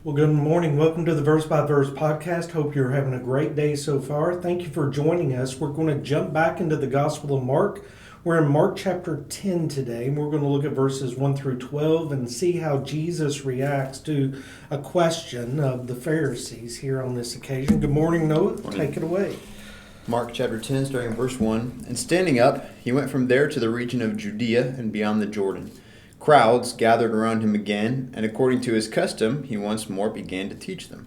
Well, good morning. Welcome to the Verse by Verse podcast. Hope you're having a great day so far. Thank you for joining us. We're going to jump back into the Gospel of Mark. We're in Mark chapter 10 today, and we're going to look at verses 1 through 12 and see how Jesus reacts to a question of the Pharisees here on this occasion. Good morning, Noah. Take it away. Mark chapter 10, starting in verse 1. And standing up, he went from there to the region of Judea and beyond the Jordan. Crowds gathered around him again, and according to his custom, he once more began to teach them.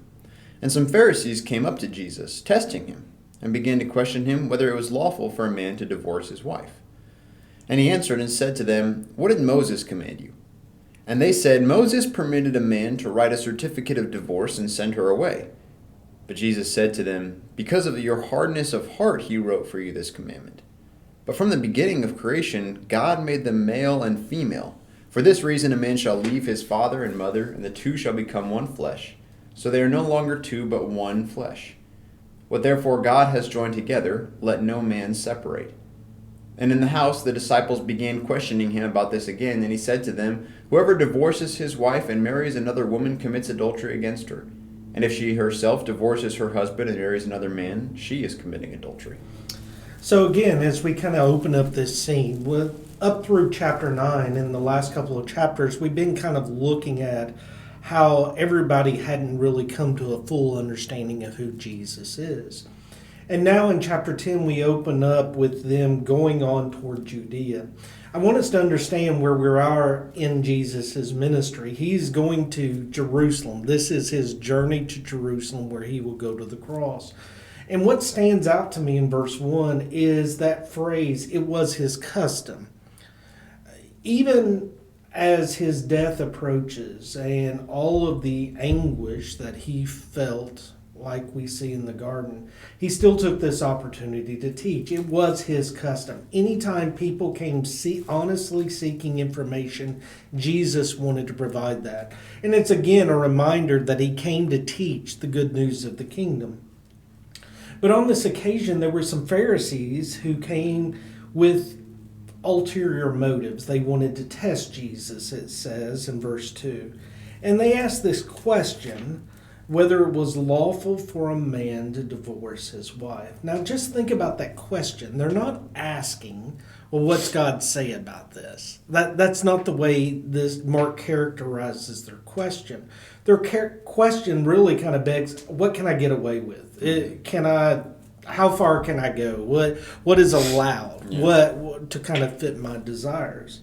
And some Pharisees came up to Jesus, testing him, and began to question him whether it was lawful for a man to divorce his wife. And he answered and said to them, What did Moses command you? And they said, Moses permitted a man to write a certificate of divorce and send her away. But Jesus said to them, Because of your hardness of heart he wrote for you this commandment. But from the beginning of creation, God made them male and female. For this reason a man shall leave his father and mother, and the two shall become one flesh. So they are no longer two, but one flesh. What therefore God has joined together, let no man separate. And in the house the disciples began questioning him about this again, and he said to them, Whoever divorces his wife and marries another woman commits adultery against her. And if she herself divorces her husband and marries another man, she is committing adultery. So again, as we kind of open up this scene, up through chapter 9, in the last couple of chapters, we've been kind of looking at how everybody hadn't really come to a full understanding of who Jesus is. And now in chapter 10, we open up with them going on toward Judea. I want us to understand where we are in Jesus' ministry. He's going to Jerusalem. This is his journey to Jerusalem where he will go to the cross. And what stands out to me in verse 1 is that phrase, it was his custom. Even as his death approaches and all of the anguish that he felt, like we see in the garden, he still took this opportunity to teach. It was his custom. Anytime people came honestly seeking information, Jesus wanted to provide that. And it's again a reminder that he came to teach the good news of the kingdom. But on this occasion, there were some Pharisees who came with ulterior motives. They wanted to test Jesus, it says in verse 2. And they asked this question, whether it was lawful for a man to divorce his wife. Now just think about that question. They're not asking, well, what's God say about this? That's not the way this Mark characterizes their question. Their question really kind of begs, what can I get away with? How far can I go? What is allowed? Yeah. What to kind of fit my desires?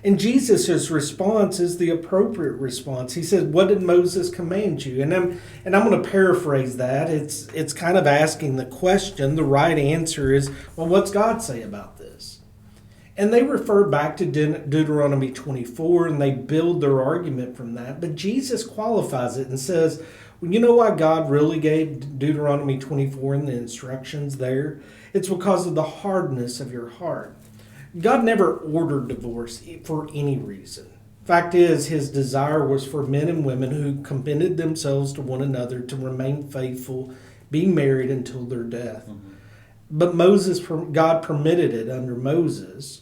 And Jesus' response is the appropriate response. He said, What did Moses command you? And I'm going to paraphrase that. It's kind of asking the question. The right answer is, well, what's God say about this? And they refer back to Deuteronomy 24, and they build their argument from that. But Jesus qualifies it and says, well, you know why God really gave Deuteronomy 24 and the instructions there? It's because of the hardness of your heart. God never ordered divorce for any reason. Fact is, his desire was for men and women who committed themselves to one another to remain faithful, be married until their death. Mm-hmm. But God permitted it under Moses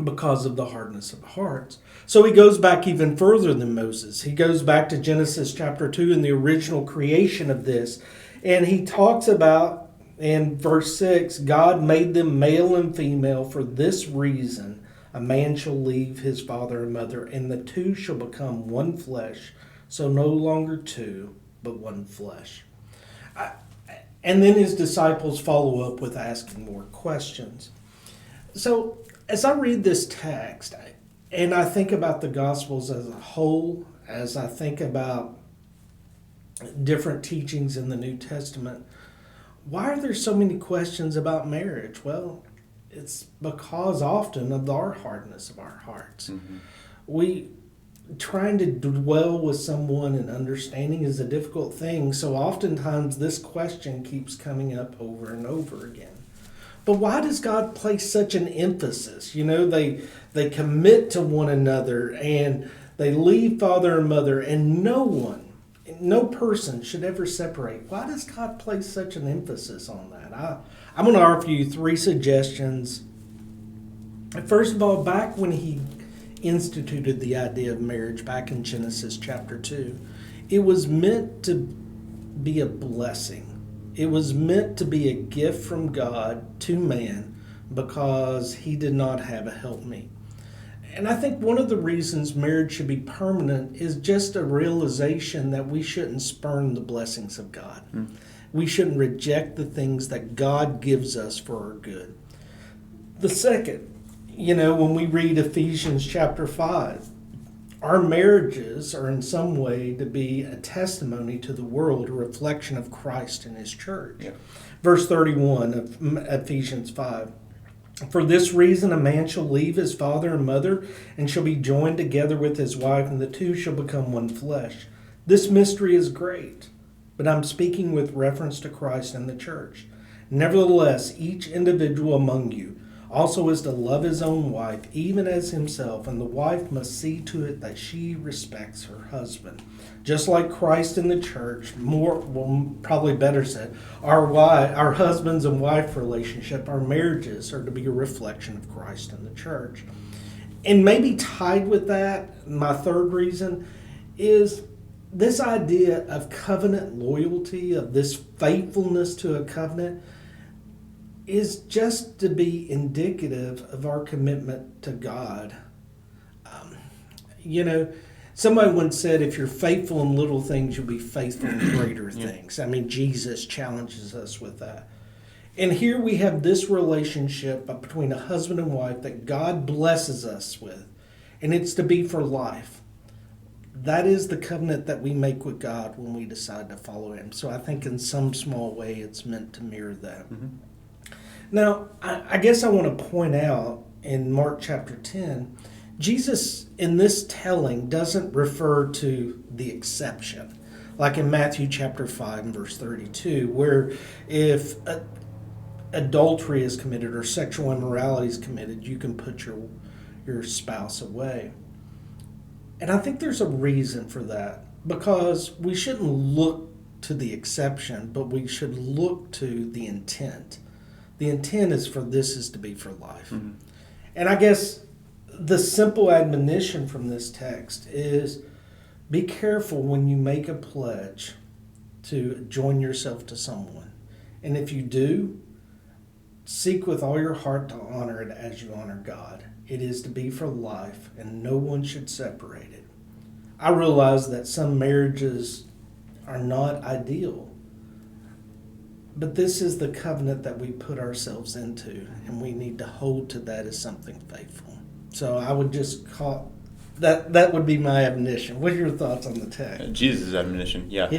because of the hardness of hearts. So he goes back even further than Moses. He goes back to Genesis chapter 2 and the original creation of this. And he talks about, in verse 6, God made them male and female for this reason. A man shall leave his father and mother, and the two shall become one flesh. So no longer two, but one flesh. And then his disciples follow up with asking more questions. So as I read this text, and I think about the Gospels as a whole, as I think about different teachings in the New Testament, why are there so many questions about marriage? Well, it's because often of our hardness of our hearts. Mm-hmm. Trying to dwell with someone and understanding is a difficult thing, so oftentimes this question keeps coming up over and over again. But why does God place such an emphasis? You know, they commit to one another and they leave father and mother, and no person should ever separate. Why does God place such an emphasis on that? I'm going to offer you three suggestions. First of all, back when he instituted the idea of marriage back in Genesis chapter 2, it was meant to be a blessing. It was meant to be a gift from God to man because he did not have a helpmeet. And I think one of the reasons marriage should be permanent is just a realization that we shouldn't spurn the blessings of God. We shouldn't reject the things that God gives us for our good. The second, when we read Ephesians chapter 5, our marriages are in some way to be a testimony to the world, a reflection of Christ and his church. Yeah. Verse 31 of Ephesians 5. For this reason, a man shall leave his father and mother and shall be joined together with his wife, and the two shall become one flesh. This mystery is great, but I'm speaking with reference to Christ and the church. Nevertheless, each individual among you also is to love his own wife, even as himself, and the wife must see to it that she respects her husband. Just like Christ in the church, probably better said, our husbands and wife relationship, our marriages are to be a reflection of Christ in the church. And maybe tied with that, my third reason is this idea of covenant loyalty, of this faithfulness to a covenant, is just to be indicative of our commitment to God. Somebody once said, if you're faithful in little things, you'll be faithful in greater things. I mean, Jesus challenges us with that. And here we have this relationship between a husband and wife that God blesses us with, and it's to be for life. That is the covenant that we make with God when we decide to follow him. So I think in some small way it's meant to mirror that. Now, I guess I want to point out in Mark chapter 10, Jesus in this telling doesn't refer to the exception. Like in Matthew chapter 5 and verse 32, where if adultery is committed or sexual immorality is committed, you can put your spouse away. And I think there's a reason for that, because we shouldn't look to the exception, but we should look to the intent. The intent is for this is to be for life. And I guess the simple admonition from this text is be careful when you make a pledge to join yourself to someone. And if you do, seek with all your heart to honor it as you honor God. It is to be for life, and no one should separate it. I realize that some marriages are not ideal, but this is the covenant that we put ourselves into, and we need to hold to that as something faithful. So I would just call that would be my admonition. What are your thoughts on the text? Jesus' admonition, yeah.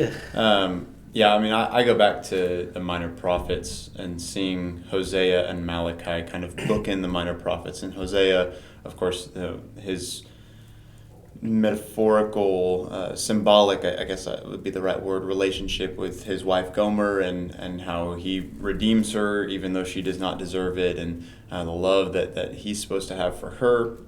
Yeah. I mean, I go back to the minor prophets and seeing Hosea and Malachi kind of bookend the minor prophets. And Hosea, of course, his metaphorical, symbolic, I guess that would be the right word, relationship with his wife Gomer, and how he redeems her even though she does not deserve it, and the love that he's supposed to have for her,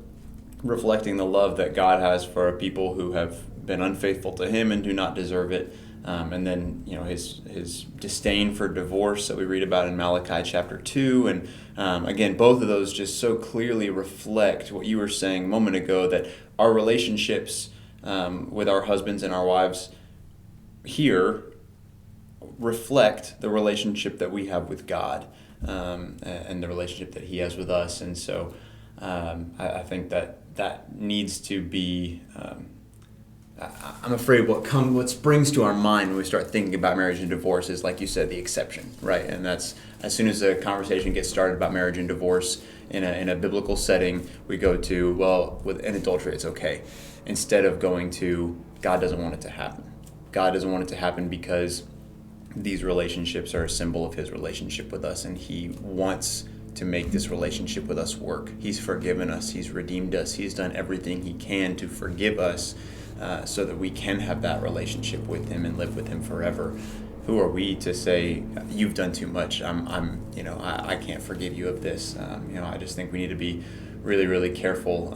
reflecting the love that God has for people who have been unfaithful to him and do not deserve it. And then, his disdain for divorce that we read about in Malachi chapter 2. And again, both of those just so clearly reflect what you were saying a moment ago, that our relationships with our husbands and our wives here reflect the relationship that we have with God, and the relationship that he has with us. And so I think that needs to be... I'm afraid what springs to our mind when we start thinking about marriage and divorce is, like you said, the exception, right? And that's, as soon as a conversation gets started about marriage and divorce in a biblical setting, we go to, well, with an adultery, it's okay, instead of going to, God doesn't want it to happen. God doesn't want it to happen because these relationships are a symbol of his relationship with us, and he wants to make this relationship with us work. He's forgiven us. He's redeemed us. He's done everything he can to forgive us, so that we can have that relationship with him and live with him forever. Who are we to say, you've done too much, I can't forgive you of this? I just think we need to be really, really careful,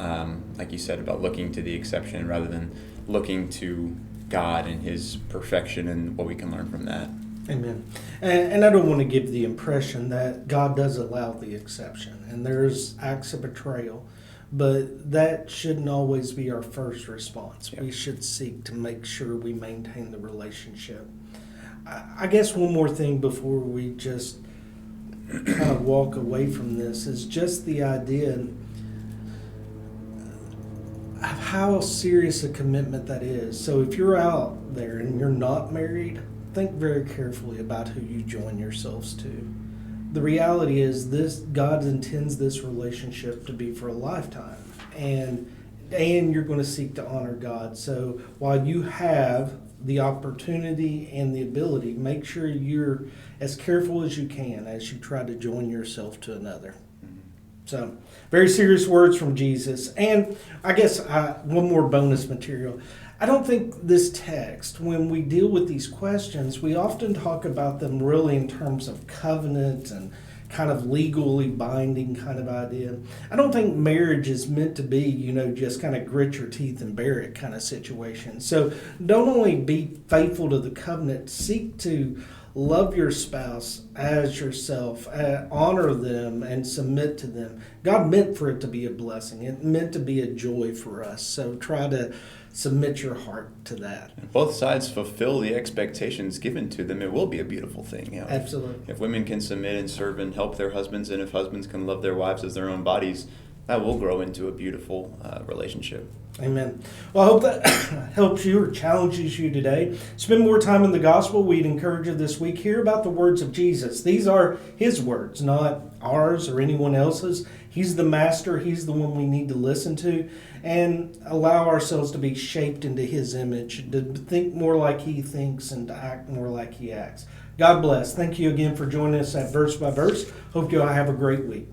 like you said, about looking to the exception rather than looking to God and his perfection and what we can learn from that. Amen. And I don't want to give the impression that God does allow the exception, and there's acts of betrayal. but that shouldn't always be our first response. Yeah. We should seek to make sure we maintain the relationship. I guess one more thing before we just kind of walk away from this is just the idea of how serious a commitment that is. So if you're out there and you're not married, think very carefully about who you join yourselves to. The reality is this: God intends this relationship to be for a lifetime, and you're going to seek to honor God. So while you have the opportunity and the ability, make sure you're as careful as you can as you try to join yourself to another. So, very serious words from Jesus. And I guess one more bonus material. I don't think this text, when we deal with these questions, we often talk about them really in terms of covenant and kind of legally binding kind of idea. I don't think marriage is meant to be, just kind of grit your teeth and bear it kind of situation. So don't only be faithful to the covenant, seek to love your spouse as yourself, honor them, and submit to them. God meant for it to be a blessing. It meant to be a joy for us. So try to submit your heart to that. If both sides fulfill the expectations given to them, it will be a beautiful thing. Absolutely. If women can submit and serve and help their husbands, and if husbands can love their wives as their own bodies, that will grow into a beautiful relationship. Amen. Well, I hope that helps you or challenges you today. Spend more time in the gospel. We'd encourage you this week. Hear about the words of Jesus. These are his words, not ours or anyone else's. He's the master. He's the one we need to listen to, and allow ourselves to be shaped into his image, to think more like he thinks and to act more like he acts. God bless. Thank you again for joining us at Verse by Verse. Hope you all have a great week.